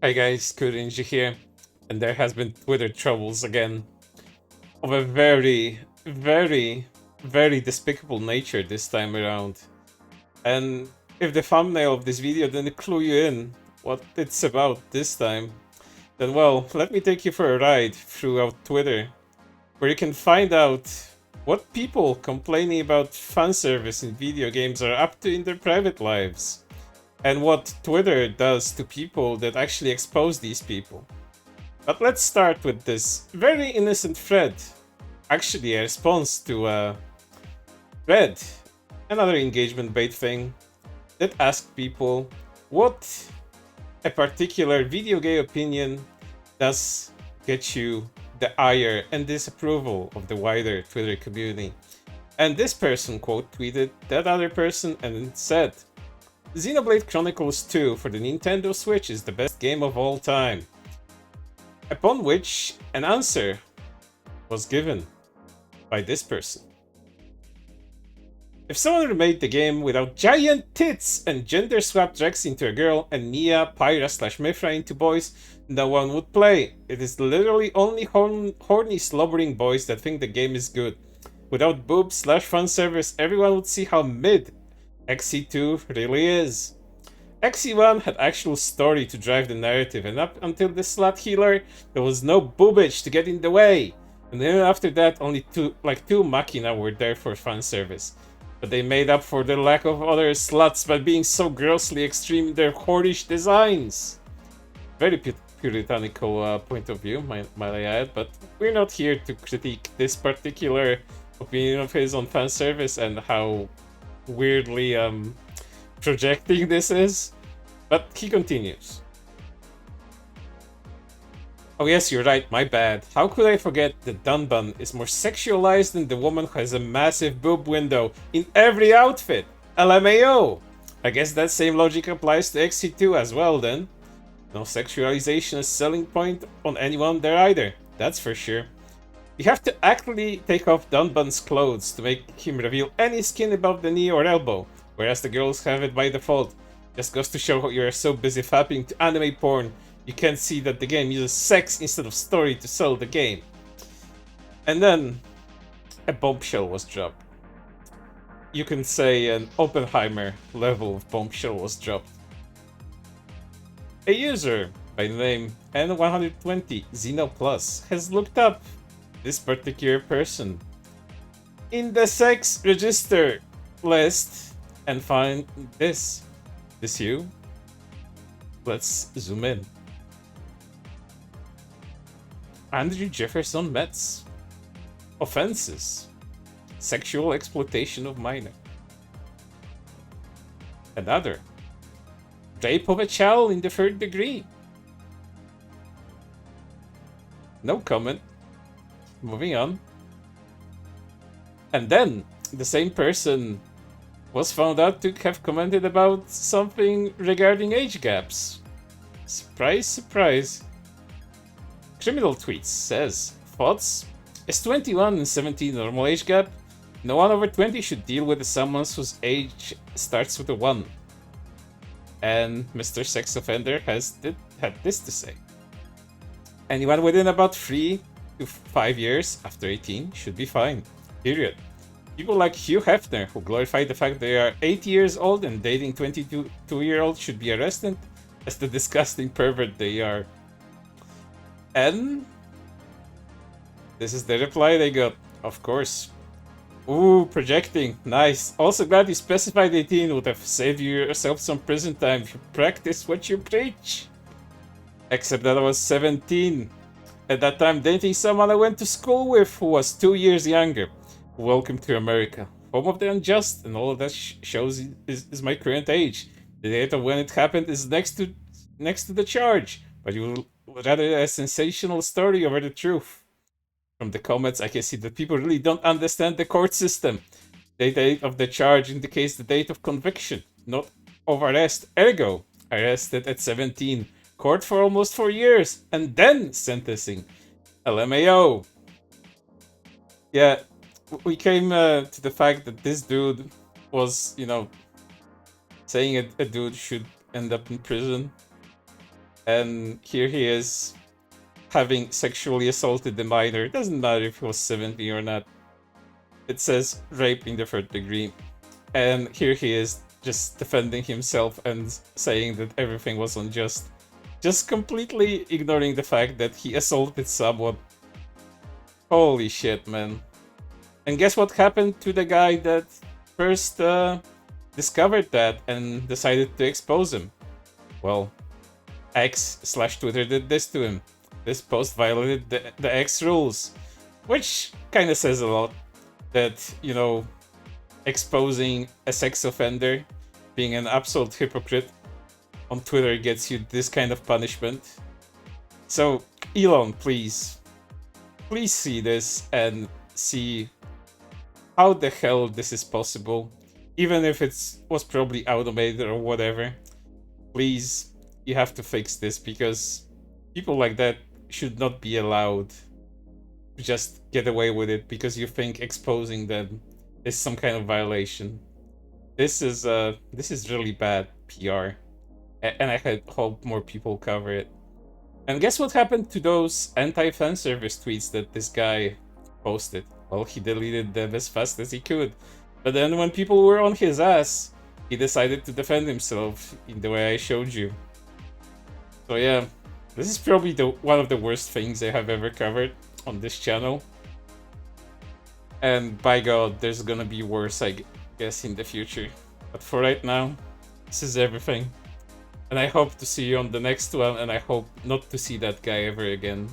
Hi guys, Rinji here, and there has been Twitter troubles again of a very despicable nature this time around. And if the thumbnail of this video didn't clue you in what it's about this time, then well, let me take you for a ride throughout Twitter, where you can find out what people complaining about fanservice in video games are up to in their private lives, and what Twitter does to people that actually expose these people. But let's start with this very innocent thread. Actually, a response to a thread, another engagement bait thing, that asked people what a particular video game opinion does get you the ire and disapproval of the wider Twitter community. And this person quote tweeted that other person and said, Xenoblade Chronicles 2 for the Nintendo Switch is the best game of all time. Upon which an answer was given by this person. If someone remade the game without giant tits and gender swapped Rex into a girl and Nia, Pyra/Mithra into boys, no one would play. It is literally only horny slobbering boys that think the game is good. Without boobs/fanservice, everyone would see how mid XE2 really is. XE1 had actual story to drive the narrative, and up until the slut healer, there was no boobage to get in the way. And then after that, only two machina were there for fanservice. But they made up for the lack of other sluts by being so grossly extreme in their whorish designs. Very puritanical point of view, might I add, but we're not here to critique this particular opinion of his on fanservice and how weirdly projecting this is. But he continues. Oh yes, you're right, my bad. How could I forget that Dunban is more sexualized than the woman who has a massive boob window in every outfit? LMAO! I guess that same logic applies to XC2 as well then. No sexualization as selling point on anyone there either, that's for sure. You have to actively take off Dunban's clothes to make him reveal any skin above the knee or elbow, whereas the girls have it by default. Just goes to show how you are so busy fapping to anime porn, you can't see that the game uses sex instead of story to sell the game. And then a bombshell was dropped. You can say an Oppenheimer level of bombshell was dropped. A user by the name N120 Xeno Plus has looked up this particular person in the sex register list and find this. This you? Let's zoom in. Andrew Jefferson Metz. Offenses. Sexual exploitation of minor. Another. Rape of a child in the third degree. No comment. Moving on. And then, the same person was found out to have commented about something regarding age gaps. Surprise, surprise. Criminal Tweets says, thoughts? Is 21 and 17 normal age gap? No one over 20 should deal with someone whose age starts with a 1. And Mr. Sex Offender had this to say. Anyone within about 3 to 5 years after 18 should be fine. Period. People like Hugh Hefner, who glorify the fact they are 80 years old and dating 22-year-olds, should be arrested as the disgusting pervert they are. And this is the reply they got, of course. Ooh, projecting, nice. Also glad you specified 18, would have saved yourself some prison time if you practice what you preach. Except that I was 17. At that time dating someone I went to school with who was 2 years younger. Welcome to America. Home of the unjust, and all of that shows is my current age. The date of when it happened is next to the charge, but you would rather a sensational story over the truth. From the comments, I can see that people really don't understand the court system. The date of the charge indicates the date of conviction, not of arrest. Ergo, arrested at 17, court for almost 4 years, and then sentencing. LMAO. Yeah. We came to the fact that this dude was, saying a dude should end up in prison. And here he is having sexually assaulted the minor. It doesn't matter if he was 17 or not. It says rape in the third degree. And here he is just defending himself and saying that everything was unjust. Just completely ignoring the fact that he assaulted someone. Holy shit, man. And guess what happened to the guy that first discovered that and decided to expose him? Well, X/Twitter did this to him. This post violated the X rules, which kind of says a lot that, you know, exposing a sex offender, being an absolute hypocrite on Twitter gets you this kind of punishment. So, Elon, please see this and see how the hell this is possible. Even if it was probably automated or whatever, please, you have to fix this, because people like that should not be allowed to just get away with it because you think exposing them is some kind of violation. This is really bad PR, and I had hoped more people cover it. And guess what happened to those anti-fanservice tweets that this guy posted? Well, he deleted them as fast as he could. But then when people were on his ass, he decided to defend himself in the way I showed you. So yeah, this is probably one of the worst things I have ever covered on this channel. And by God, there's gonna be worse, I guess, in the future. But for right now, this is everything. And I hope to see you on the next one, and I hope not to see that guy ever again.